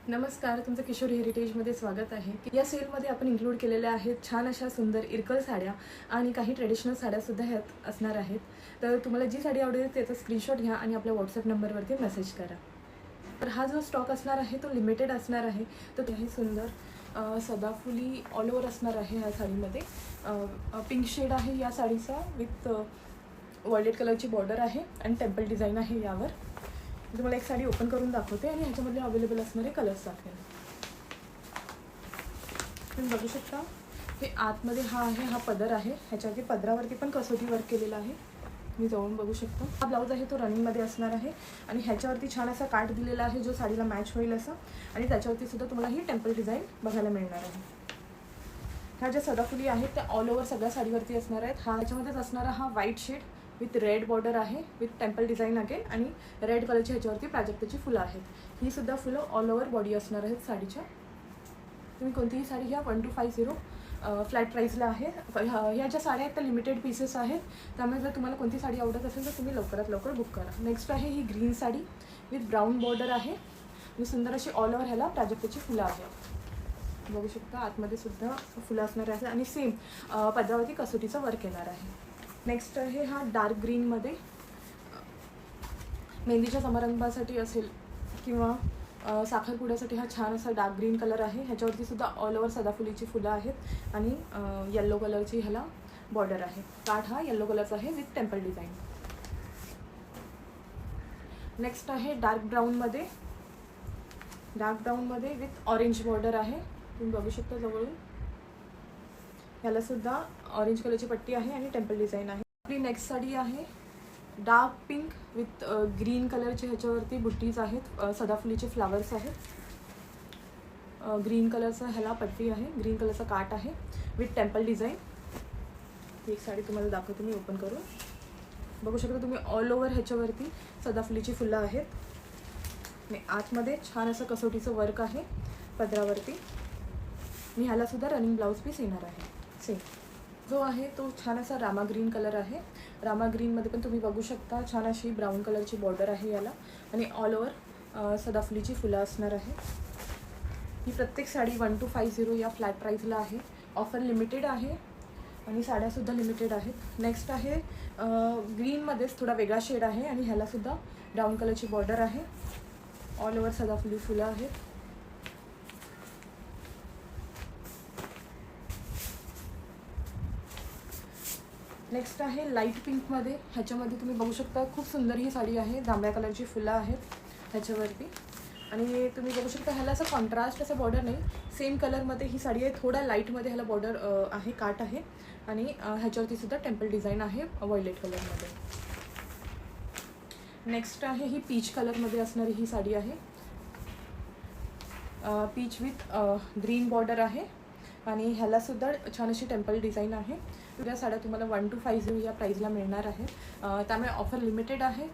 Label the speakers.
Speaker 1: नमस्कार, तुमचं किशोर हेरिटेजमध्ये स्वागत आहे. या सेलमध्ये आपण इन्क्लूड केलेल्या आहेत छान अशा सुंदर इरकल साड्या आणि काही ट्रेडिशनल साड्यासुद्धा ह्यात असणार आहेत. तर तुम्हाला जी साडी आवडेल त्याचा स्क्रीनशॉट घ्या आणि आपल्या व्हॉट्सअप नंबरवरती मेसेज करा. तर हा जो स्टॉक असणार आहे तो लिमिटेड असणार आहे. तर ते सुंदर सदाफुली ऑल ओव्हर असणार आहे. ह्या साडीमध्ये पिंक शेड आहे या साडीचा विथ व्हायलेट कलरची बॉर्डर आहे आणि टेम्पल डिझाईन आहे यावर. तुम्हाला एक साडी ओपन करून दाखवते आणि ह्याच्यामध्ये अवेलेबल असणारे कलर्स दाखवेन. तुम्ही बघू शकता हे आतमध्ये हा पदर आहे. ह्याच्यावरती पदरावरती पण कसोटी वर्क केलेला आहे. तुम्ही जवळून बघू शकता. हा ब्लाऊज आहे तो रनिंगमध्ये असणार आहे आणि ह्याच्यावरती छान असा काठ दिलेला आहे जो साडीला मॅच होईल असा, आणि त्याच्यावरती सुद्धा तुम्हाला ही टेम्पल डिझाईन बघायला मिळणार आहे. ह्या ज्या सदाफुली आहेत त्या ऑल ओव्हर सगळ्या साडीवरती असणार आहेत. ह्याच्यामध्येच असणारा हा white shade with red border आहे विथ टेम्पल डिझाईन अगेन, आणि रेड कलरची ह्याच्यावरती प्राजक्ताची फुलं आहेत. ही सुद्धा फुलं ऑल ओव्हर बॉडी असणार आहेत साडीच्या. तुम्ही कोणतीही साडी घ्या 1250 फ्लॅट प्राईसला आहे. ह्या ज्या साड्या आहेत त्या लिमिटेड पीसेस आहेत, त्यामुळे जर तुम्हाला कोणती साडी आवडत असेल तर तुम्ही लवकरात लवकर बुक करा. नेक्स्ट आहे ही green sari with brown border आहे आणि सुंदर अशी ऑल ओव्हर ह्याला प्राजक्ताची फुलं आहेत. बघू शकता आतमध्ये सुद्धा फुलं असणार आहे आणि सेम पदरावरती कसोटीचा वर्क येणार आहे. नेक्स्ट आहे हा डार्क ग्रीनमध्ये, मेहंदीच्या समारंभासाठी असेल किंवा साखरपुड्यासाठी हा छान असा डार्क ग्रीन कलर आहे. ह्याच्यावरती सुद्धा ऑल ओव्हर सदाफुलीची फुलं आहेत आणि येल्लो कलरची ह्याला बॉर्डर आहे. काठ हा येल्लो कलरचा आहे विथ टेम्पल डिझाईन. नेक्स्ट आहे डार्क ब्राऊनमध्ये विथ ऑरेंज बॉर्डर आहे. तुम्ही बघू शकता जवळून. ह्याला सुद्धा ऑरेंज कलरची पट्टी आहे आणि टेम्पल डिझाईन आहे. आपली नेक्स्ट साडी आहे डार्क पिंक विथ ग्रीन कलरचे ह्याच्यावरती बुट्टीज आहेत. सदाफुलीचे फ्लावर्स आहेत. ग्रीन कलरचा ह्याला पट्टी आहे, ग्रीन कलरचा काठ आहे विथ टेम्पल डिझाईन. ती एक साडी तुम्हाला दाखवते मी ओपन करून. बघू शकता तुम्ही ऑल ओव्हर ह्याच्यावरती सदाफुलीची फुलं आहेत आणि आतमध्ये छान असं कसोटीचं वर्क आहे पदरावरती. आणि ह्याला सुद्धा रनिंग ब्लाऊज पीस येणार आहे. सेम जो आहे तो छान असा रामा ग्रीन कलर आहे. रामा ग्रीनमध्ये पण तुम्ही बघू शकता छान अशी ब्राऊन कलरची बॉर्डर आहे याला आणि ऑल ओव्हर सदाफुलीची फुलं असणार आहे. ही प्रत्येक साडी 1250 या फ्लॅट प्राईजला आहे. ऑफर लिमिटेड आहे आणि साड्यासुद्धा लिमिटेड आहेत. नेक्स्ट आहे ग्रीनमध्येच थोडा वेगळा शेड आहे आणि ह्यालासुद्धा ब्राऊन कलरची बॉर्डर आहे. ऑल ओव्हर सदाफुली फुलं आहेत. नेक्स्ट आहे लाईट पिंकमध्ये. ह्याच्यामध्ये तुम्ही बघू शकता खूप सुंदर ही साडी आहे. जांभळ्या कलरची फुलं आहेत ह्याच्यावरती आणि तुम्ही बघू शकता ह्याला असं कॉन्ट्रास्ट असं बॉर्डर नाही, सेम कलरमध्ये ही साडी आहे. थोडा लाईटमध्ये ह्याला बॉर्डर आहे, काठ आहे आणि ह्याच्यावरती सुद्धा टेम्पल डिझाईन आहे व्हायलेट कलरमध्ये. नेक्स्ट आहे ही पीच कलरमध्ये असणारी ही साडी आहे. पीच विथ ग्रीन बॉर्डर आहे आणि ह्यालासुद्धा छान अशी टेम्पल डिझाईन आहे. या साड्या तुम्हाला 1250 या प्राईजला मिळणार आहे. त्यामुळे ऑफर लिमिटेड आहे.